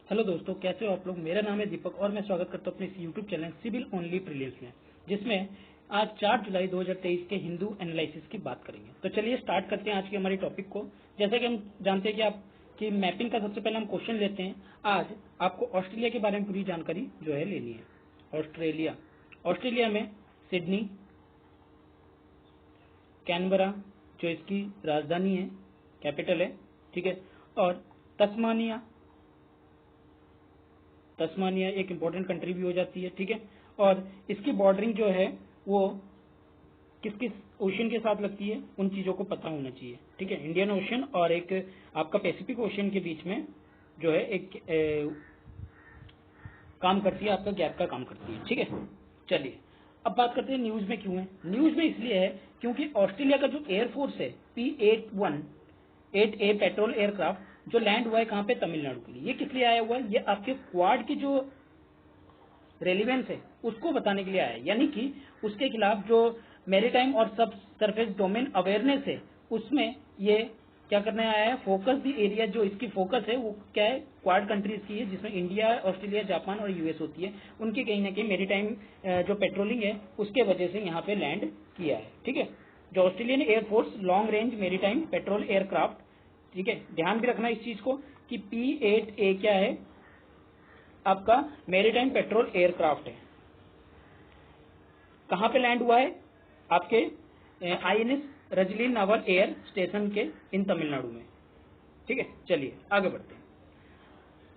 Hello दोस्तों, कैसे हो आप लोग। मेरा नाम है दीपक और मैं स्वागत करता हूं अपने इस YouTube channel civil only prelims में, जिसमें आज 4 जुलाई 2023 के हिंदू एनालिसिस की बात करेंगे। तो चलिए स्टार्ट करते हैं आज के हमारे टॉपिक को। जैसे कि हम जानते हैं कि आपकी मैपिंग का सबसे पहले हम क्वेश्चन लेते हैं। आज आपको ऑस्ट्रेलिया के बारे में पूरी जानकारी जो है लेनी है। ऑस्ट्रेलिया में सिडनी, कैनबरा जो इसकी राजधानी है, कैपिटल है, ठीक है, और तस्मानिया एक इम्पोर्टेंट कंट्री भी हो जाती है, ठीक है। और इसकी बॉर्डरिंग जो है वो किस किस ओशन के साथ लगती है उन चीजों को पता होना चाहिए, ठीक है। इंडियन ओशन और एक आपका पैसिफिक ओशन के बीच में जो है एक काम करती है, आपका गैप का काम करती है, ठीक है। चलिए अब बात करते हैं न्यूज में क्यों है। न्यूज में इसलिए है क्योंकि ऑस्ट्रेलिया का जो एयरफोर्स है P-8A पेट्रोल एयरक्राफ्ट जो लैंड हुआ है कहाँ पे, तमिलनाडु के लिए। ये किस लिए आया हुआ है, ये आपके क्वाड की जो रेलिवेंस है उसको बताने के लिए आया है, यानी कि उसके खिलाफ जो मैरीटाइम और सब सरफेस डोमेन अवेयरनेस है उसमें ये क्या करने आया है। फोकस दी एरिया जो इसकी फोकस है वो क्या है, क्वाड कंट्रीज की है, जिसमें इंडिया, ऑस्ट्रेलिया, जापान और यूएस होती है। उनकी कहीं ना कहीं मैरीटाइम जो पेट्रोलिंग है उसके वजह से यहाँ पे लैंड किया है, ठीक है। जो Australian air force long range maritime petrol aircraft, ठीक है, ध्यान भी रखना इस चीज को कि P-8A क्या है, आपका मैरीटाइम पेट्रोल एयरक्राफ्ट है। कहां पे लैंड हुआ है, आपके INS रजलीन नावल एयर स्टेशन के इन तमिलनाडु में, ठीक है। चलिए आगे बढ़ते हैं।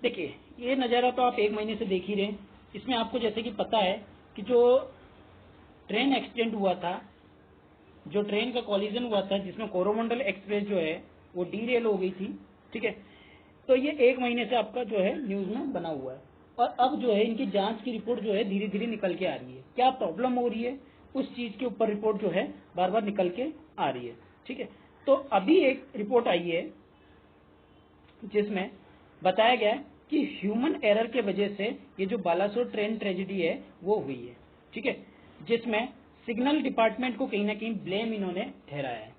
देखिए ये नज़ारा तो आप 1 महीने से देख ही रहे हैं। इसमें आपको जैसे कि पता है कि जो ट्रेन एक्सीडेंट हुआ था, जो ट्रेन का कॉलिजन हुआ था जिसमें कोरोमंडल एक्सप्रेस जो है वो डीरेल हो गई थी, ठीक है। तो ये 1 महीने से आपका जो है न्यूज में बना हुआ है और अब जो है इनकी जांच की रिपोर्ट जो है धीरे धीरे निकल के आ रही है। क्या प्रॉब्लम हो रही है उस चीज के ऊपर रिपोर्ट जो है बार बार निकल के आ रही है, ठीक है। तो अभी एक रिपोर्ट आई है जिसमें बताया गया है कि ह्यूमन एरर के वजह से ये जो बालासोर ट्रेन ट्रेजेडी है वो हुई है, ठीक है। जिसमें सिग्नल डिपार्टमेंट को कहीं ना कहीं ब्लेम इन्होंने ठहराया है,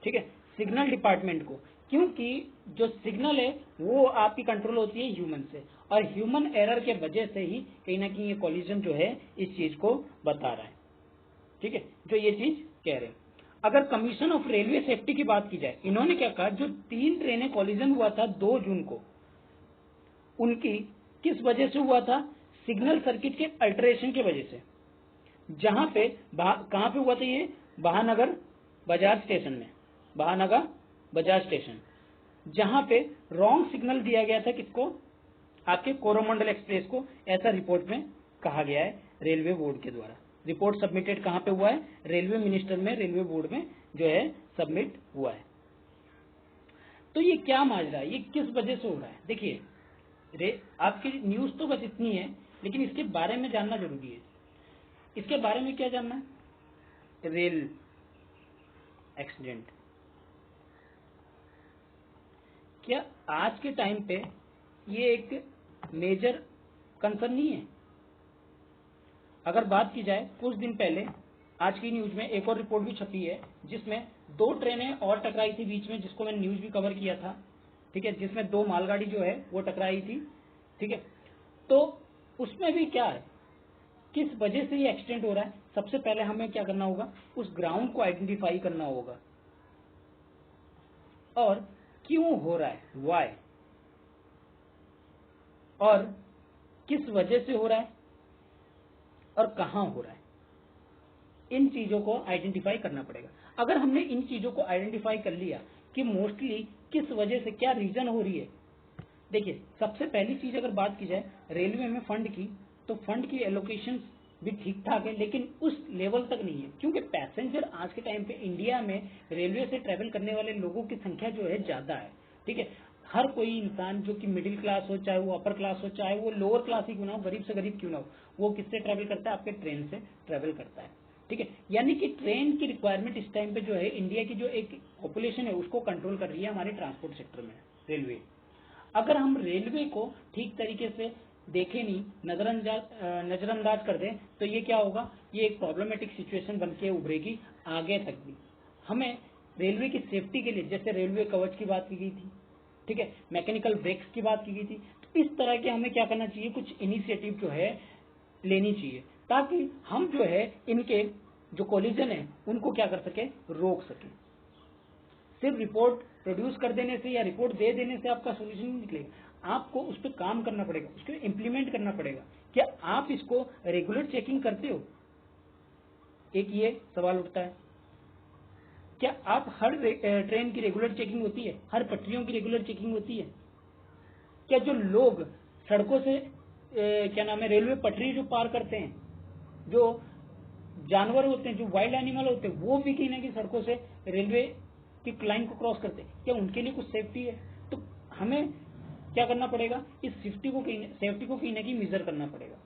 ठीक है, सिग्नल डिपार्टमेंट को, क्योंकि जो सिग्नल है वो आपकी कंट्रोल होती है ह्यूमन से और ह्यूमन एरर के वजह से ही कहीं ना कहीं ये कॉलिजन जो है इस चीज को बता रहा है, ठीक है, जो ये चीज कह रहे हैं। अगर कमीशन ऑफ रेलवे सेफ्टी की बात की जाए, इन्होंने क्या कहा, जो 3 ट्रेनें कॉलिजन हुआ था 2 जून को, उनकी किस वजह से हुआ था, सिग्नल सर्किट के अल्टरेशन की वजह से। जहां पे कहां पे हुआ था ये, महानगर बाजार स्टेशन में, महानगर बाजार स्टेशन, जहां पे रॉन्ग सिग्नल दिया गया था किसको, आपके कोरोमंडल एक्सप्रेस को। ऐसा रिपोर्ट में कहा गया है रेलवे बोर्ड के द्वारा। रिपोर्ट सबमिटेड कहां पे हुआ है, रेलवे मिनिस्टर में, रेलवे बोर्ड में जो है सबमिट हुआ है। तो ये क्या माजरा है, ये किस वजह से हो रहा है। देखिए आपकी न्यूज तो बस इतनी है, लेकिन इसके बारे में जानना जरूरी है। इसके बारे में क्या जानना है, रेल एक्सीडेंट। क्या आज के टाइम पे ये एक मेजर कंसर्न नहीं है। अगर बात की जाए, कुछ दिन पहले आज की न्यूज में एक और रिपोर्ट भी छपी है जिसमें 2 ट्रेनें और टकराई थी बीच में, जिसको मैंने न्यूज भी कवर किया था, ठीक है, जिसमें 2 मालगाड़ी जो है वो टकराई थी, ठीक है। तो उसमें भी क्या है, किस वजह से ये एक्सीडेंट हो रहा है। सबसे पहले हमें क्या करना होगा, उस ग्राउंड को आइडेंटिफाई करना होगा और क्यों हो रहा है, वाई, और किस वजह से हो रहा है और कहां हो रहा है। इन चीजों को आइडेंटिफाई करना पड़ेगा। अगर हमने इन चीजों को आइडेंटिफाई कर लिया कि मोस्टली किस वजह से क्या रीजन हो रही है। देखिए सबसे पहली चीज अगर बात की जाए रेलवे में फंड की, तो फंड की एलोकेशन भी ठीक ठाक है, लेकिन उस लेवल तक नहीं है, क्योंकि पैसेंजर आज के टाइम पे इंडिया में रेलवे से ट्रेवल करने वाले लोगों की संख्या जो है ज्यादा है, ठीक है। हर कोई इंसान जो कि मिडिल क्लास हो, चाहे वो अपर क्लास हो, चाहे वो लोअर क्लास ही क्यों ना हो, गरीब से गरीब क्यों ना हो, वो किससे ट्रेवल करता है, आपके ट्रेन से ट्रेवल करता है, ठीक है। यानी कि ट्रेन की रिक्वायरमेंट इस टाइम पे जो है इंडिया की जो एक पॉपुलेशन है उसको कंट्रोल कर रही है हमारे ट्रांसपोर्ट सेक्टर में रेलवे। अगर हम रेलवे को ठीक तरीके से देखें नहीं, नजरअंदाज कर दें, तो ये क्या होगा, ये एक प्रॉब्लमेटिक सिचुएशन बन के उभरेगी आगे तक भी। हमें रेलवे की सेफ्टी के लिए, जैसे रेलवे कवच की बात की गई थी, ठीक है, मैकेनिकल ब्रेक्स की बात की गई थी। तो इस तरह के हमें क्या करना चाहिए, कुछ इनिशिएटिव जो है लेनी चाहिए, ताकि हम जो है इनके जो कोलिजन है उनको क्या कर सके, रोक सके। सिर्फ रिपोर्ट प्रोड्यूस कर देने से या रिपोर्ट दे देने से आपका सोल्यूशन नहीं निकलेगा, आपको उस पर काम करना पड़ेगा, उसको इम्प्लीमेंट करना पड़ेगा। क्या आप इसको रेगुलर चेकिंग करते हो? एक ये सवाल उठता है, क्या आप हर ट्रेन की रेगुलर चेकिंग होती है, हर पटरियों की रेगुलर चेकिंग होती है? क्या जो लोग सड़कों से क्या नाम है, रेलवे पटरी जो पार करते हैं, जो जानवर होते हैं, जो वाइल्ड एनिमल होते हैं, वो भी कहीं ना कहीं सड़कों से रेलवे की लाइन को क्रॉस करते हैं, क्या उनके लिए कुछ सेफ्टी है? तो हमें क्या करना पड़ेगा, इस सेफ्टी को कहीं ना कहीं मेजर करना पड़ेगा,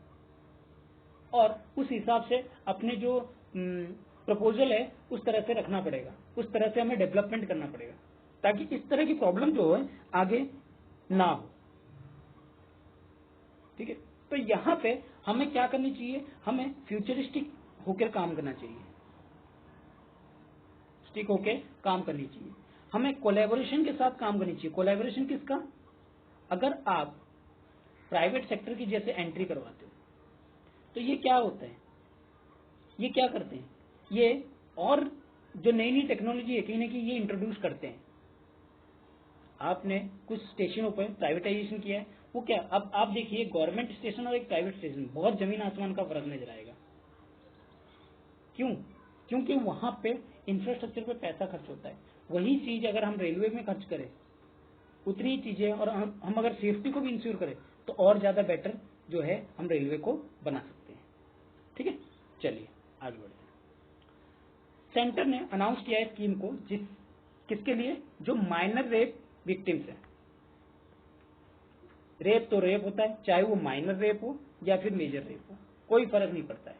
और उस हिसाब से अपने जो प्रपोजल है उस तरह से रखना पड़ेगा, उस तरह से हमें डेवलपमेंट करना पड़ेगा, ताकि इस तरह की प्रॉब्लम जो है आगे ना हो। ठीक है, तो यहाँ पे हमें क्या करनी चाहिए, हमें फ्यूचरिस्टिक होकर काम करना चाहिए, स्टिक होकर काम करनी चाहिए, हमें कोलैबोरेशन के साथ काम करनी चाहिए। कोलैबोरेशन किसका? अगर आप प्राइवेट सेक्टर की जैसे एंट्री करवाते हो तो ये क्या होता है, ये क्या करते हैं, ये और जो नई नई टेक्नोलॉजी है कहीं ना कहीं ये इंट्रोड्यूस करते हैं। आपने कुछ स्टेशनों पर प्राइवेटाइजेशन किया है, वो क्या, अब आप देखिए गवर्नमेंट स्टेशन और एक प्राइवेट स्टेशन, बहुत जमीन आसमान का फर्क नजर आएगा। क्यों? क्योंकि वहां पे इंफ्रास्ट्रक्चर पे पैसा खर्च होता है। वही चीज अगर हम रेलवे में खर्च करें उतनी चीजें, और हम अगर सेफ्टी को भी इंश्योर करें तो और ज्यादा बेटर जो है हम रेलवे को बना सकते हैं। ठीक है, चलिए आगे बढ़ते हैं। सेंटर ने अनाउंस किया है स्कीम को, किसके लिए, जो माइनर रेप विक्टिम्स है। रेप तो रेप होता है, चाहे वो माइनर रेप हो या फिर मेजर रेप हो, कोई फर्क नहीं पड़ता है।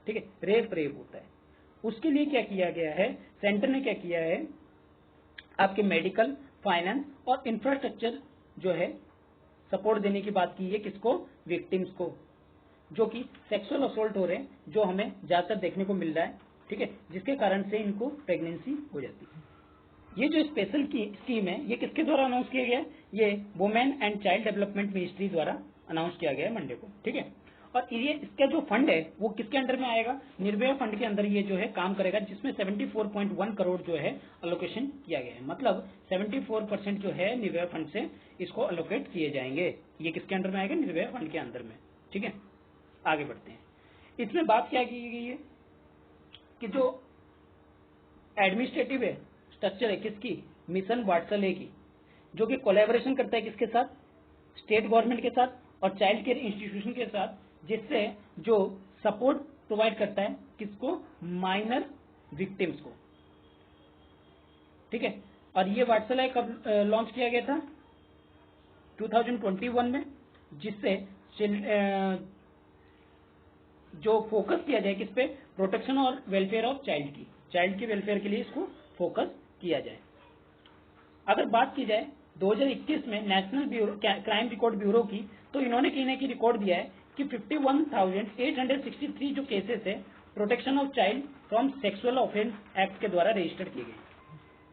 ठीक है, रेप रेप होता है। उसके लिए क्या किया गया है, सेंटर ने क्या किया है, आपके मेडिकल, फाइनेंस और इंफ्रास्ट्रक्चर जो है सपोर्ट देने की बात की है। किसको? विक्टिम्स को, जो कि सेक्सुअल असोल्ट हो रहे हैं, जो हमें ज्यादातर देखने को मिल रहा है। ठीक है, जिसके कारण से इनको प्रेगनेंसी हो जाती है। ये जो स्पेशल की स्कीम है, ये किसके द्वारा अनाउंस किया गया है? ये women and child development ministry द्वारा अनाउंस किया गया है मंडे को। ठीक है, और ये इसका जो फंड है वो किसके अंडर में आएगा? निर्भया फंड के अंदर ये जो है काम करेगा, जिसमें 74.1 करोड़ जो है अलोकेशन किया गया है। मतलब 74% जो है निर्भया फंड से इसको अलोकेट किए जाएंगे। ये किसके अंडर में आएगा? निर्भया फंड के अंदर में। ठीक है, आगे बढ़ते हैं। इसमें बात क्या की गई है कि जो एडमिनिस्ट्रेटिव है स्ट्रक्चर है किसकी? मिशन वात्सल्य की, जो कि कोलैबोरेशन करता है किसके साथ? स्टेट गवर्नमेंट के साथ और चाइल्ड केयर इंस्टीट्यूशन के साथ, जिससे जो सपोर्ट प्रोवाइड करता है किसको? माइनर विक्टिम्स को। ठीक है, और ये वात्सल्य कब लॉन्च किया गया था? 2021 में, जिससे जो फोकस किया जाए किस पे? प्रोटेक्शन और वेलफेयर ऑफ चाइल्ड की, चाइल्ड के वेलफेयर के लिए इसको फोकस किया जाए। अगर बात की जाए 2021 में नेशनल क्राइम रिकॉर्ड ब्यूरो की, तो इन्होंने कहीं ना कहीं रिकॉर्ड दिया है कि 51,863 जो केसेस है protection of child from sexual offence act के द्वारा रजिस्टर्ड किए गए।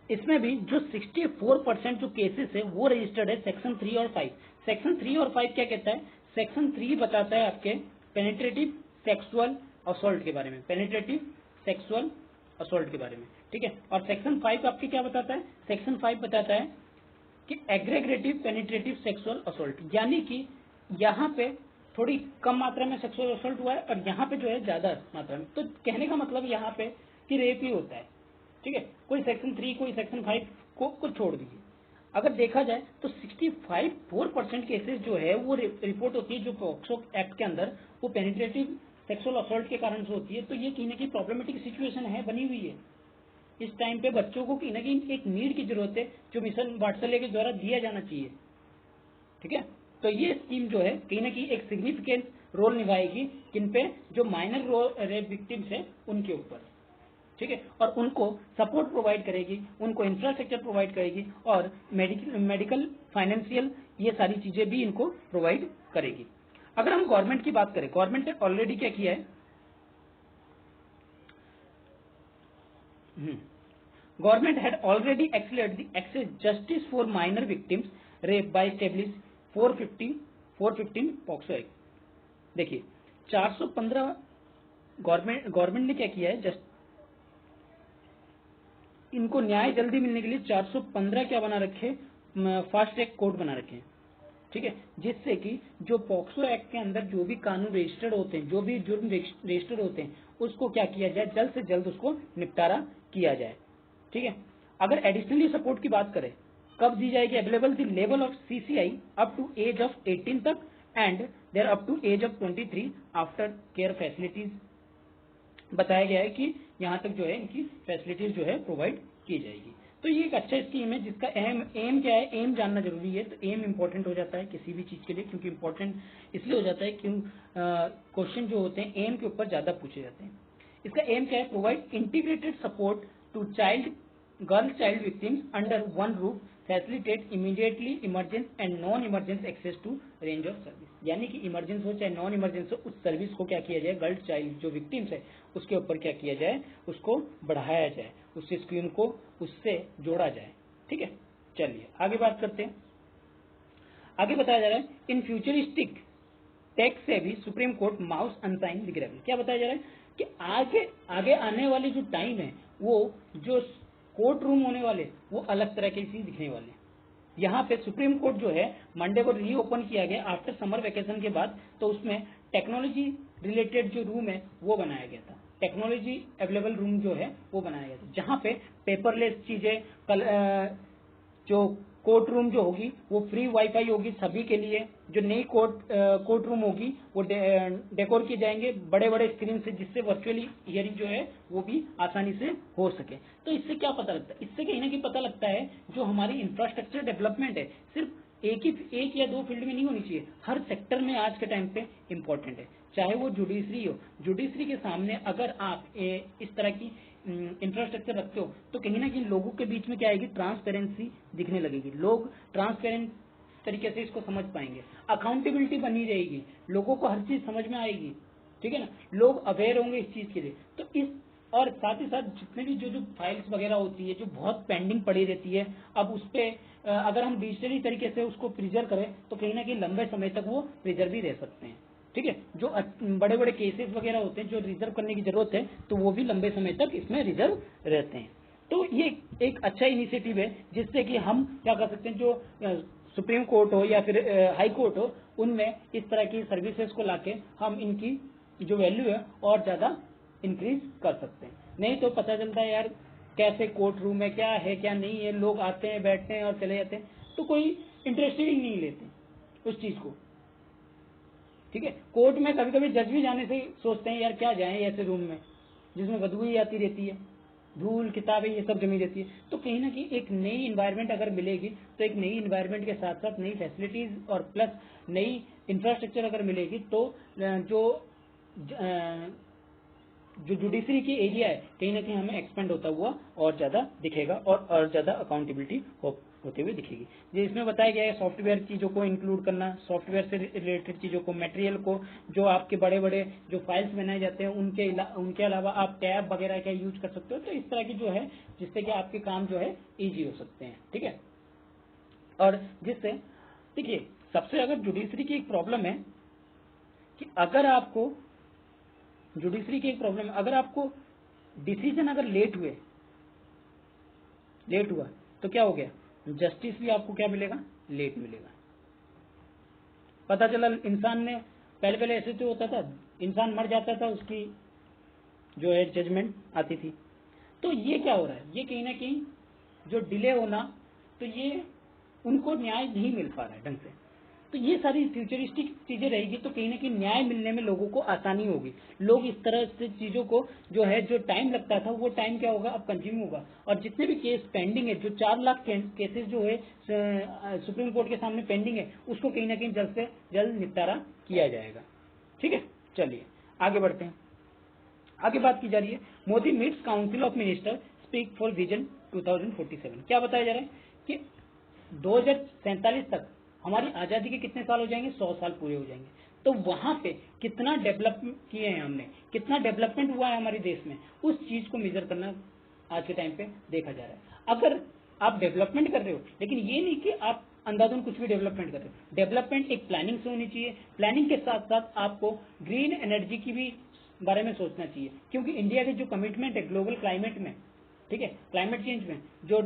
इसमें भी जो 64% जो केसेस है वो रजिस्टर्ड है सेक्शन 3 और 5। सेक्शन 3 और 5 क्या कहता है? सेक्शन 3 बताता है आपके पेनिट्रेटिव सेक्सुअल असॉल्ट के बारे में, पेनिट्रेटिव सेक्सुअल असॉल्ट के बारे में। ठीक है, और सेक्शन 5 आपके क्या बताता है? सेक्शन 5 बताता है कि एग्रेगेटिव पेनिट्रेटिव सेक्सुअल असॉल्ट, यानी कि यहाँ पे थोड़ी कम मात्रा में सेक्सुअल असॉल्ट हुआ है और यहाँ पे जो है ज्यादा मात्रा में। तो कहने का मतलब यहाँ पे कि रेप ही होता है। ठीक है, कोई सेक्शन 3 कोई सेक्शन 5 को छोड़ दीजिए। अगर देखा जाए तो 65% केसेस जो है वो रिपोर्ट होती है जो पॉक्सो एक्ट के अंदर वो पेनिट्रेटिव सेक्सुअल असॉल्ट के कारण से होती है। तो ये कहीं ना कहीं प्रॉब्लमेटिक सिचुएशन है, बनी हुई है। इस टाइम पे बच्चों को कहीं ना कहीं एक नीड की जरूरत है, जो मिशन वात्सल्य के द्वारा दिया जाना चाहिए। ठीक है, तो ये स्कीम जो है कहीं ना कहीं एक सिग्निफिकेंट रोल निभाएगी किन पे? जो माइनर रेप विक्टिम्स है उनके ऊपर। ठीक है, और उनको सपोर्ट प्रोवाइड करेगी, उनको इंफ्रास्ट्रक्चर प्रोवाइड करेगी और मेडिकल फाइनेंशियल ये सारी चीजें भी इनको प्रोवाइड करेगी। अगर हम गवर्नमेंट की बात करें, गवर्नमेंट ने ऑलरेडी क्या किया है? Government had already accelerated the access justice for minor victims rape by establish 415 POCSO act. देखिए 415 गवर्नमेंट ने क्या किया है, जस्ट इनको न्याय जल्दी मिलने के लिए 415 क्या बना रखे, फास्ट ट्रैक कोर्ट बना रखे हैं, ठीक है, जिससे कि जो पॉक्सो एक्ट के अंदर जो भी कानून रजिस्टर्ड होते हैं, जो भी जुर्म रजिस्टर्ड होते हैं, उसको क्या किया जाए, जल्द से जल्द उसको निपटारा किया जाए, ठीक है। अगर एडिशनली सपोर्ट की बात करें, कब दी जाएगी, available the level of CCI up to age of 18 तक and there up to age of 23 after care facilities. बताया गया है कि यहाँ तक जो है इनकी फैसिलिटीज जो है प्रोवाइड की जाएगी। तो ये एक अच्छा स्कीम है जिसका एम क्या है, एम जानना जरूरी है। तो एम इंपॉर्टेंट हो जाता है किसी भी चीज के लिए, क्योंकि इंपॉर्टेंट इसलिए हो जाता है क्यों क्वेश्चन जो होते हैं एम के ऊपर ज्यादा पूछे जाते हैं। इसका एम क्या है, provide integrated support to girl child victims under one roof, facilitate immediately emergence and non emergence access to range of service. यानी कि इमरजेंस हो चाहे नॉन इमरजेंस हो, उस सर्विस को क्या किया जाए, गर्ल चाइल्ड जो विक्टिम्स है उसके ऊपर क्या किया जाए, उसको बढ़ाया जाए, उस स्कीम को उससे जोड़ा जाए, ठीक है। चलिए आगे बात करते हैं। आगे बताया जा रहा है इन फ्यूचरिस्टिक टेक्स से भी सुप्रीम कोर्ट माउस अनसाइन दिख रहा है। क्या बताया जा रहा है कि आगे आने वाली जो टाइम है, वो जो कोर्ट रूम होने वाले वो अलग तरह के चीज दिखने वाले। यहाँ पे सुप्रीम कोर्ट जो है मंडे को रीओपन किया गया आफ्टर समर वेकेशन के बाद, तो उसमें टेक्नोलॉजी रिलेटेड जो रूम है वो बनाया गया था, टेक्नोलॉजी अवेलेबल रूम जो है वो बनाया गया था, जहाँ पे पेपरलेस चीजें, जो कोर्ट रूम जो होगी वो फ्री वाईफाई होगी सभी के लिए, जो नई कोर्ट रूम होगी वो डेकोर किए जाएंगे बड़े बड़े स्क्रीन से, जिससे वर्चुअली हियरिंग जो है वो भी आसानी से हो सके। तो इससे क्या पता लगता है, इससे कहीं ना कहीं पता लगता है जो हमारी इंफ्रास्ट्रक्चर डेवलपमेंट है सिर्फ एक या दो फील्ड में नहीं होनी चाहिए, हर सेक्टर में आज के टाइम पे इम्पोर्टेंट है। चाहे वो जुडिशरी हो, जुडिशरी के सामने अगर आप इस तरह की इंफ्रास्ट्रक्चर रखते हो तो कहीं ना कहीं लोगों के बीच में क्या आएगी, ट्रांसपेरेंसी दिखने लगेगी, लोग ट्रांसपेरेंट तरीके से इसको समझ पाएंगे, अकाउंटेबिलिटी बनी रहेगी, लोगों को हर चीज समझ में आएगी, ठीक है ना, लोग अवेयर होंगे इस चीज के लिए। तो इस और साथ ही साथ जितने भी जो फाइल्स वगैरह होती है जो बहुत पेंडिंग पड़ी रहती है, अब उस पर अगर हम डिजिटली तरीके से उसको प्रिजर्व करें तो कहीं ना कहीं लंबे समय तक वो प्रिजर्व भी रह सकते हैं, ठीक है। जो बड़े बड़े केसेस वगैरह होते हैं जो रिजर्व करने की जरूरत है तो वो भी लंबे समय तक इसमें रिजर्व रहते हैं। तो ये एक अच्छा इनिशिएटिव है जिससे कि हम क्या कर सकते हैं, जो सुप्रीम कोर्ट हो या फिर हाई कोर्ट हो, उनमें इस तरह की सर्विसेज को लाके हम इनकी जो वैल्यू है और ज्यादा इंक्रीज कर सकते हैं। नहीं तो पता चलता है यार कैसे कोर्ट रूम है, क्या है क्या नहीं है, लोग आते हैं बैठते हैं और चले जाते हैं, तो कोई इंटरेस्टेड ही नहीं लेते उस चीज को, ठीक है। कोर्ट में कभी कभी जज भी जाने से सोचते हैं यार क्या जाए ऐसे रूम में जिसमें बदबू ही आती रहती है, धूल किताबें ये सब जमी रहती है। तो कहीं ना कहीं एक नई इन्वायरमेंट अगर मिलेगी तो एक नई इन्वायरमेंट के साथ साथ नई फैसिलिटीज और प्लस नई इंफ्रास्ट्रक्चर अगर मिलेगी तो जो जुडिशरी की एरिया है कहीं ना कहीं हमें एक्सपेंड होता हुआ और ज्यादा दिखेगा और ज्यादा अकाउंटेबिलिटी होते हुए दिखेगी। जो इसमें बताया गया है सॉफ्टवेयर चीजों को इंक्लूड करना, सॉफ्टवेयर से रिलेटेड चीजों को, मटेरियल को, जो आपके बड़े बड़े जो फाइल्स बनाए जाते हैं उनके अलावा आप टैब वगैरह का यूज कर सकते हो। तो इस तरह की जो है जिससे कि आपके काम जो है ईजी हो सकते हैं, ठीक है। और जिससे देखिए सबसे अगर जुडिशरी की एक प्रॉब्लम है कि अगर आपको जुडिशरी की एक प्रॉब्लम है, अगर आपको डिसीजन अगर लेट हुआ तो क्या हो गया, जस्टिस भी आपको क्या मिलेगा, लेट मिलेगा। पता चला इंसान ने पहले ऐसे तो होता था, इंसान मर जाता था उसकी जो है जजमेंट आती थी। तो ये क्या हो रहा है, ये कहीं ना कहीं जो डिले होना, तो ये उनको न्याय नहीं मिल पा रहा है ढंग से। तो ये सारी फ्यूचरिस्टिक चीजें रहेगी तो कहीं ना कहीं न्याय मिलने में लोगों को आसानी होगी। लोग इस तरह से चीजों को जो है जो टाइम लगता था वो टाइम क्या होगा, अब कंज्यूम होगा। और जितने भी केस पेंडिंग है, जो 4 लाख केसेस जो है सुप्रीम कोर्ट के सामने पेंडिंग है, उसको कहीं ना कहीं जल्द से जल्द निपटारा किया जाएगा, ठीक है। चलिए आगे बढ़ते हैं। आगे बात की जा रही है Modi meets council of minister speak for vision 2047। क्या बताया जा रहा है कि 2047 तक हमारी आजादी के कितने साल हो जाएंगे, 100 साल पूरे हो जाएंगे। तो वहां पे कितना डेवलप किए हैं हमने, कितना डेवलपमेंट हुआ है हमारे देश में, उस चीज को मेजर करना आज के टाइम पे देखा जा रहा है। अगर आप डेवलपमेंट कर रहे हो, लेकिन ये नहीं कि आप अंधाधुन कुछ भी डेवलपमेंट कर रहे हो। डेवलपमेंट एक प्लानिंग से होनी चाहिए। प्लानिंग के साथ साथ आपको ग्रीन एनर्जी की भी बारे में सोचना चाहिए, क्योंकि इंडिया के जो कमिटमेंट है ग्लोबल क्लाइमेट में, ठीक है, क्लाइमेट चेंज में जो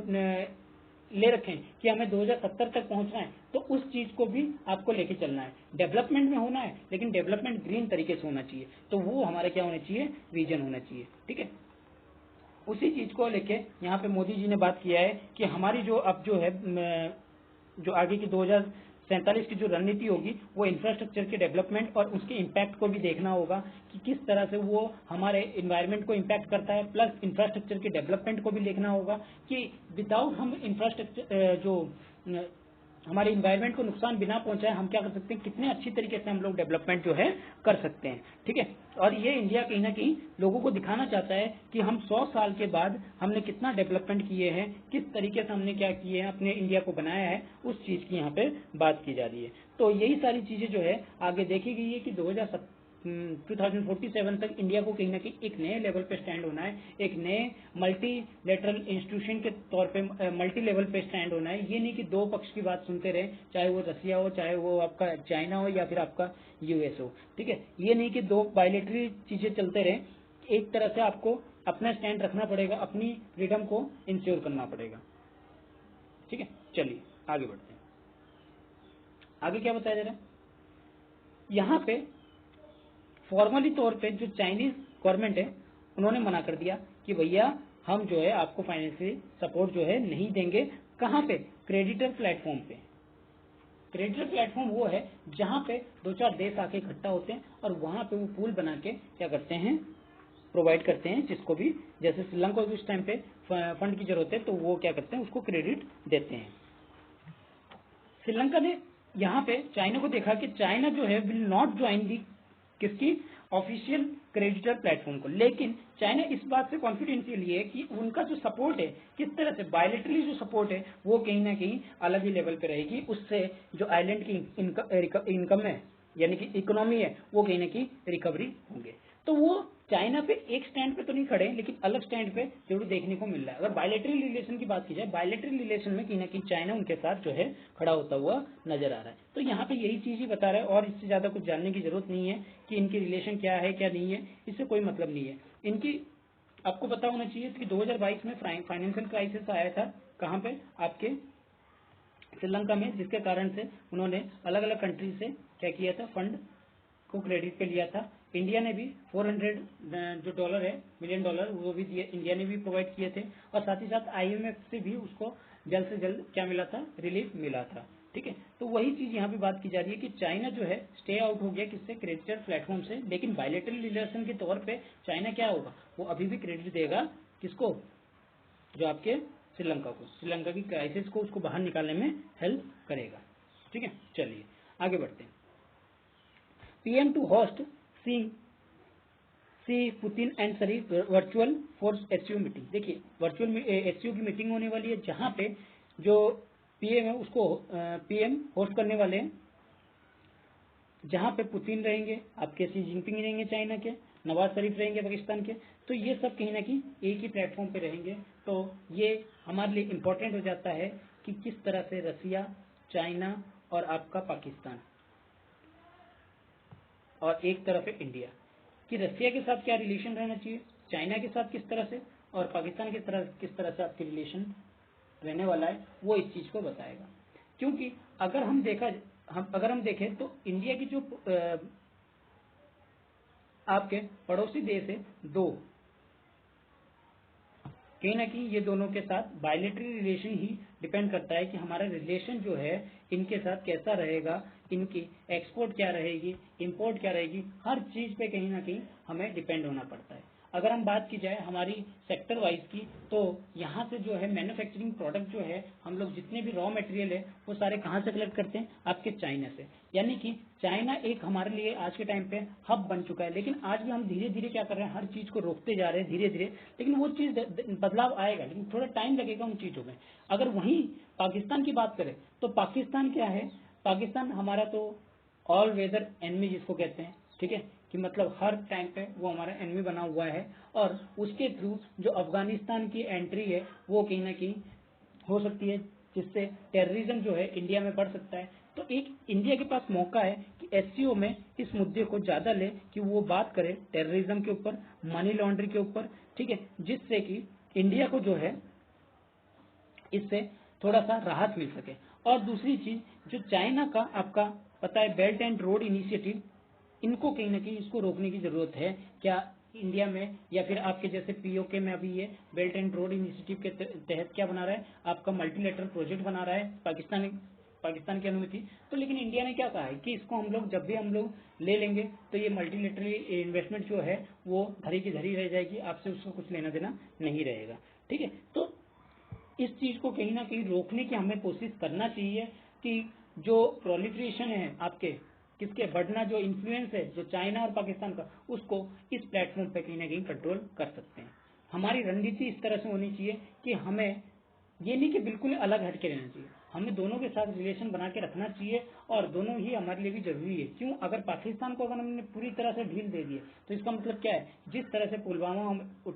ले रखे हैं कि हमें 2070 तक पहुंचना है, तो उस चीज को भी आपको लेके चलना है। डेवलपमेंट में होना है, लेकिन डेवलपमेंट ग्रीन तरीके से होना चाहिए। तो वो हमारे क्या होना चाहिए, विजन होना चाहिए। ठीक है, उसी चीज को लेके यहाँ पे मोदी जी ने बात किया है कि हमारी जो अब जो है जो आगे की 2047 की जो रणनीति होगी वो इंफ्रास्ट्रक्चर के डेवलपमेंट और उसके इम्पैक्ट को भी देखना होगा कि किस तरह से वो हमारे इन्वायरमेंट को इम्पैक्ट करता है, प्लस इंफ्रास्ट्रक्चर के डेवलपमेंट को भी देखना होगा कि विदाउट हम इंफ्रास्ट्रक्चर जो हमारे इन्वायरमेंट को नुकसान बिना पहुंचाए हम क्या कर सकते हैं, कितने अच्छी तरीके से हम लोग डेवलपमेंट जो है कर सकते हैं। ठीक है, और ये इंडिया कहीं ना कहीं लोगों को दिखाना चाहता है कि हम 100 साल के बाद हमने कितना डेवलपमेंट किए हैं, किस तरीके से हमने क्या किए हैं, अपने इंडिया को बनाया है, उस चीज की यहाँ पे बात की जा रही है। तो यही सारी चीजें जो है आगे देखी गई है कि 2047 तक इंडिया को कहीं ना कहीं एक नए लेवल पे स्टैंड होना है, एक नए मल्टीलेटरल इंस्टीट्यूशन के तौर पे मल्टी लेवल पे स्टैंड होना है। ये नहीं कि दो पक्ष की बात सुनते रहे, चाहे वो रसिया हो, चाहे वो आपका चाइना हो, या फिर आपका यूएस हो। ठीक है, ये नहीं कि दो बायलेटरी चीजें चलते रहे। एक तरह से आपको अपना स्टैंड रखना पड़ेगा, अपनी फ्रीडम को इंश्योर करना पड़ेगा। ठीक है, चलिए आगे बढ़ते हैं। आगे क्या बताया जा रहा है यहाँ पे, फॉर्मली तौर पे जो चाइनीज गवर्नमेंट है उन्होंने मना कर दिया कि भैया हम जो है आपको फाइनेंशियल सपोर्ट जो है नहीं देंगे। कहाँ पे, क्रेडिटर प्लेटफॉर्म पे। क्रेडिटर प्लेटफॉर्म वो है जहाँ पे दो चार देश आके इकट्ठा होते हैं और वहां पे वो पूल बना के क्या करते हैं, प्रोवाइड करते हैं, जिसको भी जैसे श्रीलंका को इस टाइम पे फंड की जरूरत है तो वो क्या करते हैं, उसको क्रेडिट देते हैं। श्रीलंका ने यहाँ पे चाइना को देखा कि चाइना जो है विल नॉट ज्वाइन दी किसकी, ऑफिशियल क्रेडिटर प्लेटफॉर्म को, लेकिन चाइना इस बात से कॉन्फिडेंशियल है कि उनका जो सपोर्ट है, किस तरह से बायलेटरली जो सपोर्ट है वो कहीं ना कहीं अलग ही लेवल पे रहेगी। उससे जो आइलैंड की इनकम है यानी कि इकोनॉमी है वो कहीं ना कहीं रिकवरी होंगे। तो वो चाइना पे एक स्टैंड पे तो नहीं खड़े, लेकिन अलग स्टैंड पे जरूर देखने को मिल रहा है। अगर बायलेटरल रिलेशन की बात की जाए, बायलेटरल रिलेशन में कहीं ना कहीं चाइना उनके साथ जो है खड़ा होता हुआ नजर आ रहा है। तो यहाँ पे यही चीज ही बता रहा है, और इससे ज्यादा कुछ जानने की जरूरत नहीं है कि इनकी रिलेशन क्या है क्या नहीं है, इससे कोई मतलब नहीं है। इनकी आपको पता होना चाहिए कि 2022 में फाइनेंशियल क्राइसिस आया था, कहाँ पे, आपके श्रीलंका में, जिसके कारण से उन्होंने अलग अलग कंट्री से क्या किया था, फंड को क्रेडिट पे लिया था। इंडिया ने भी 400 जो डॉलर है, मिलियन डॉलर, वो भी दिए, इंडिया ने भी प्रोवाइड किए थे, और साथ ही साथ आईएमएफ से भी उसको जल्द से जल्द क्या मिला था, रिलीफ मिला था। ठीक है, तो वही चीज यहाँ पे बात की जा रही है कि चाइना जो है स्टे आउट हो गया किससे, क्रेडिटर प्लेटफॉर्म से, लेकिन बायलेटरल रिलेशन के तौर पे चाइना क्या होगा, वो अभी भी क्रेडिट देगा किसको, जो आपके श्रीलंका को, श्रीलंका की क्राइसिस को उसको बाहर निकालने में हेल्प करेगा। ठीक है, चलिए आगे बढ़ते हैं। PM to host Xi Putin and Sharif virtual force SCO meeting. देखिए वर्चुअल एससीओ की मीटिंग होने वाली है, जहां पे जो पीएम है उसको पीएम होस्ट करने वाले हैं, जहां पे पुतिन रहेंगे, आपके सी जिनपिंग रहेंगे चाइना के, नवाज शरीफ रहेंगे पाकिस्तान के। तो ये सब कहीं ना कहीं एक ही प्लेटफॉर्म पे रहेंगे। तो ये हमारे लिए इम्पोर्टेंट हो जाता है कि किस तरह से रसिया, चाइना और आपका पाकिस्तान, और एक तरफ है इंडिया, कि रसिया के साथ क्या रिलेशन रहना चाहिए, चाइना के साथ किस तरह से, और पाकिस्तान के तरह किस तरह से आपके रिलेशन रहने वाला है, वो इस चीज को बताएगा। क्योंकि अगर हम देखें तो इंडिया की जो आपके पड़ोसी देश है दो, कहीं ना कहीं ये दोनों के साथ बायलेटरी रिलेशन ही डिपेंड करता है कि हमारा रिलेशन जो है इनके साथ कैसा रहेगा, इनकी एक्सपोर्ट क्या रहेगी, इंपोर्ट क्या रहेगी, हर चीज पे कहीं ना कहीं हमें डिपेंड होना पड़ता है। अगर हम बात की जाए हमारी सेक्टर वाइज की, तो यहाँ से जो है मैन्युफैक्चरिंग प्रोडक्ट जो है, हम लोग जितने भी रॉ मटेरियल है वो सारे कहाँ से कलेक्ट करते हैं, आपके चाइना से। यानी कि चाइना एक हमारे लिए आज के टाइम पे हब बन चुका है। लेकिन आज भी हम धीरे धीरे क्या कर रहे हैं, हर चीज को रोकते जा रहे हैं धीरे धीरे, लेकिन वो चीज बदलाव आएगा, लेकिन थोड़ा टाइम लगेगा उन चीजों में। अगर वहीं पाकिस्तान की बात करें तो पाकिस्तान क्या है, पाकिस्तान हमारा तो ऑल वेदर एनमी जिसको कहते हैं, ठीक है, कि मतलब हर टाइम पे वो हमारा एनिमी बना हुआ है, और उसके थ्रू जो अफगानिस्तान की एंट्री है वो कहीं ना कहीं हो सकती है, जिससे टेररिज्म जो है इंडिया में बढ़ सकता है। तो एक इंडिया के पास मौका है कि एससीओ में इस मुद्दे को ज्यादा ले, कि वो बात करे टेररिज्म के ऊपर, मनी लॉन्ड्रिंग के ऊपर, ठीक है, जिससे कि इंडिया को जो है इससे थोड़ा सा राहत मिल सके। और दूसरी चीज, जो चाइना का आपका पता है बेल्ट एंड रोड इनिशिएटिव, इनको कहीं ना कहीं इसको रोकने की जरूरत है क्या इंडिया में, या फिर आपके जैसे पीओके में अभी ये बेल्ट एंड रोड इनिशिएटिव के तहत क्या बना रहा है, आपका मल्टीलेटरल प्रोजेक्ट बना रहा है पाकिस्तान की अनुमति। तो लेकिन इंडिया ने क्या कहा है कि इसको हम लोग जब भी हम लोग ले लेंगे तो ये मल्टीलेटरल इन्वेस्टमेंट जो है वो धरी की धरी रह जाएगी, आपसे उसको कुछ लेना देना नहीं रहेगा। ठीक है, तो इस चीज को कहीं ना कहीं रोकने की हमें कोशिश करना चाहिए कि जो प्रोलिफरेशन है आपके किसके बढ़ना, जो इन्फ्लुएंस है जो चाइना और पाकिस्तान का, उसको इस प्लेटफॉर्म पे कहीं ना कहीं कंट्रोल कर सकते हैं। हमारी रणनीति इस तरह से होनी चाहिए कि हमें ये नहीं कि बिल्कुल अलग हटके रहना चाहिए, हमें दोनों के साथ रिलेशन बना के रखना चाहिए, और दोनों ही हमारे लिए भी जरूरी है। क्यों, अगर पाकिस्तान को अगर हमने पूरी तरह से ढील दे दी तो इसका मतलब क्या है, जिस तरह से पुलवामा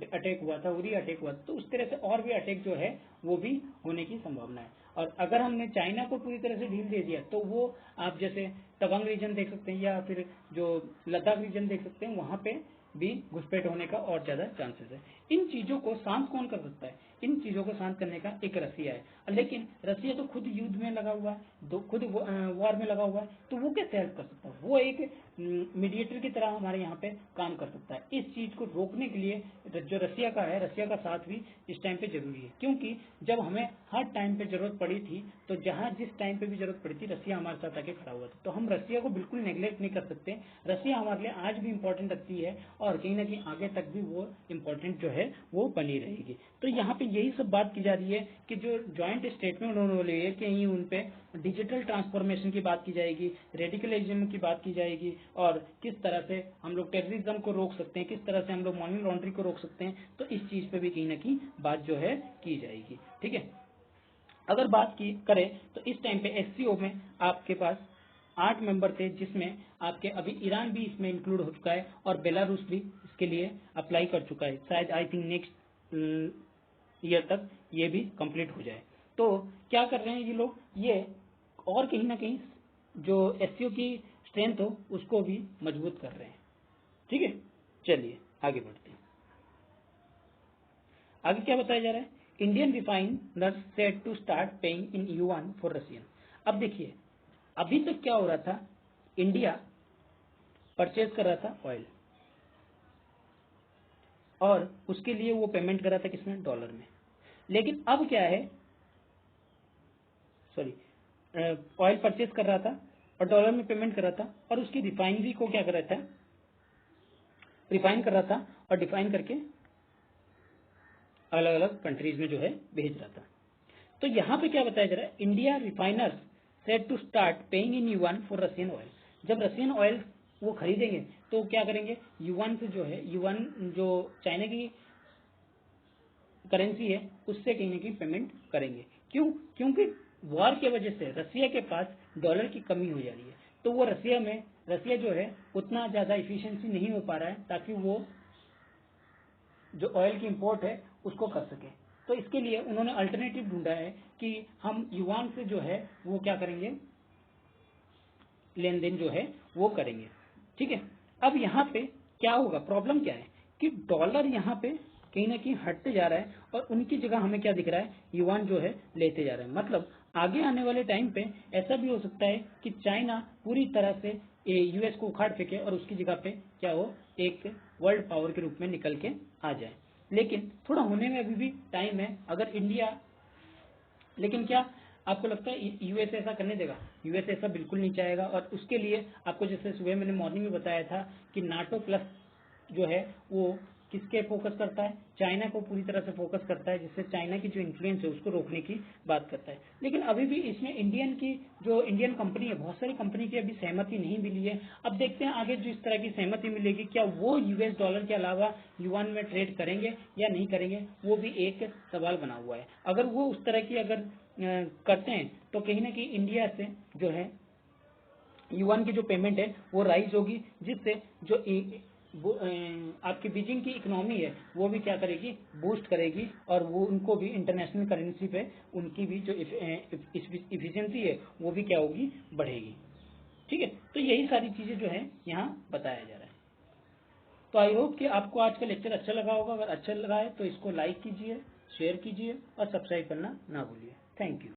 अटैक हुआ था, उरी अटैक हुआ, तो उस तरह से और भी अटैक जो है वो भी होने की संभावना है। और अगर हमने चाइना को पूरी तरह से ढील दे दिया तो वो आप जैसे तवांग रीजन देख सकते हैं, या फिर जो लद्दाख रीजन देख सकते हैं, वहां पे भी घुसपैठ होने का और ज्यादा चांसेस है। इन चीजों को शांत कौन कर सकता है, इन चीजों को शांत करने का एक रसिया है, लेकिन रसिया तो खुद युद्ध में लगा हुआ है, खुद वॉर में लगा हुआ है, तो वो कैसे हेल्प कर सकता है, वो एक मीडिएटर की तरह हमारे यहाँ पे काम कर सकता है। इस चीज को रोकने के लिए जो रसिया का है, रसिया का साथ भी इस टाइम पे जरूरी है, क्योंकि जब हमें हर टाइम पे जरूरत पड़ी थी, तो जहां जिस टाइम पे भी जरूरत पड़ी थी रसिया हमारे साथ आके खड़ा हुआ था। तो हम रसिया को बिल्कुल नेग्लेक्ट नहीं कर सकते, रसिया हमारे लिए आज भी इंपॉर्टेंट रखती है, और कहीं ना कहीं आगे तक भी वो इम्पोर्टेंट जो है वो बनी रहेगी। तो यहाँ पे यही सब बात की जा रही है कि जो ज्वाइंट स्टेटमेंट उन्होंने लिए है, कहीं उन पे डिजिटल ट्रांसफॉर्मेशन की बात की जाएगी, रेडिकलिज्म की बात की जाएगी, और किस तरह से हम लोग टेररिज्म को रोक सकते हैं, किस तरह से हम लोग मनी लॉन्ड्रिंग को रोक सकते हैं, तो इस चीज पे भी कहीं ना कहीं बात जो है की जाएगी। ठीक है, अगर बात की करें तो इस टाइम पे एससीओ में आपके पास 8 मेंबर थे, जिसमें आपके अभी ईरान भी इसमें इंक्लूड हो चुका है, और बेलारूस भी इसके लिए अप्लाई कर चुका है, शायद आई थिंक नेक्स्ट ईयर तक ये भी कंप्लीट हो जाए। तो क्या कर रहे हैं ये लोग, ये और कहीं ना कहीं जो एससीओ की स्ट्रेंथ हो उसको भी मजबूत कर रहे हैं। ठीक है, चलिए आगे बढ़ते हैं। आगे क्या बताया जा रहा है, Indian refiners set to start paying in yuan for Russian. अब देखिए, अभी तक क्या हो रहा था, इंडिया परचेज कर रहा था ऑयल, और उसके लिए वो पेमेंट कर रहा था किसमें, डॉलर में। लेकिन अब क्या है, सॉरी, ऑयल परचेज कर रहा था और डॉलर में पेमेंट कर रहा था, और उसकी रिफाइनरी को क्या कर रहा था, रिफाइन कर रहा था, और डिफाइन करके अलग अलग कंट्रीज में जो है भेज रहा था। तो यहाँ पे क्या बताया जा रहा है, India refiners set to start paying in yuan for Russian oil. जब रशियन ऑयल वो खरीदेंगे तो क्या करेंगे, युआन से जो है, युआन जो चाइना की करेंसी है उससे कहीं ना कहीं पेमेंट करेंगे। क्यों, क्योंकि वॉर की वजह से रसिया के पास डॉलर की कमी हो जा रही है, तो वो रसिया जो है उतना ज्यादा इफिशियंसी नहीं हो पा रहा है ताकि वो जो ऑयल की इंपोर्ट है उसको कर सके। तो इसके लिए उन्होंने अल्टरनेटिव ढूंढा है कि हम युआन से जो है वो क्या करेंगे, लेन देन जो है वो करेंगे। ठीक है, अब यहाँ पे क्या होगा, प्रॉब्लम क्या है कि डॉलर यहाँ पे कहीं ना कहीं हटते जा रहा है, और उनकी जगह हमें क्या दिख रहा है, युआन जो है लेते जा रहा है। मतलब आगे आने वाले टाइम पे ऐसा भी हो सकता है कि चाइना पूरी तरह से यूएस को उखाड़ फेंके, और उसकी जगह पे क्या हो, एक वर्ल्ड पावर के रूप में निकल के आ जाए। लेकिन थोड़ा होने में अभी भी टाइम है। अगर इंडिया, लेकिन क्या आपको लगता है यूएस ऐसा करने देगा, यूएस ऐसा बिल्कुल नहीं चाहेगा। और उसके लिए आपको जैसे सुबह मैंने मॉर्निंग में बताया था कि नाटो प्लस जो है वो किसके फोकस करता है, चाइना को पूरी तरह से फोकस करता है, जिससे चाइना की जो इन्फ्लुएंस है उसको रोकने की बात करता है। लेकिन अभी भी इसमें इंडियन कंपनी है, बहुत सारी कंपनी की अभी सहमति नहीं मिली है। अब देखते हैं आगे जो इस तरह की सहमति मिलेगी, क्या वो यूएस डॉलर के अलावा युआन में ट्रेड करेंगे या नहीं करेंगे, वो भी एक सवाल बना हुआ है। अगर वो उस तरह की अगर करते हैं तो कहीं ना कहीं इंडिया से जो है युआन की जो पेमेंट है वो राइज होगी, जिससे जो आपकी बीजिंग की इकोनॉमी है वो भी क्या करेगी, बूस्ट करेगी, और वो उनको भी इंटरनेशनल करेंसी पे उनकी भी जो इफिशियंसी है वो भी क्या होगी, बढ़ेगी। ठीक है, तो यही सारी चीजें जो है यहाँ बताया जा रहा है। तो आई होप कि आपको आज का लेक्चर अच्छा लगा होगा। अगर अच्छा लगा है तो इसको लाइक कीजिए, शेयर कीजिए और सब्सक्राइब करना ना भूलिए। Thank you.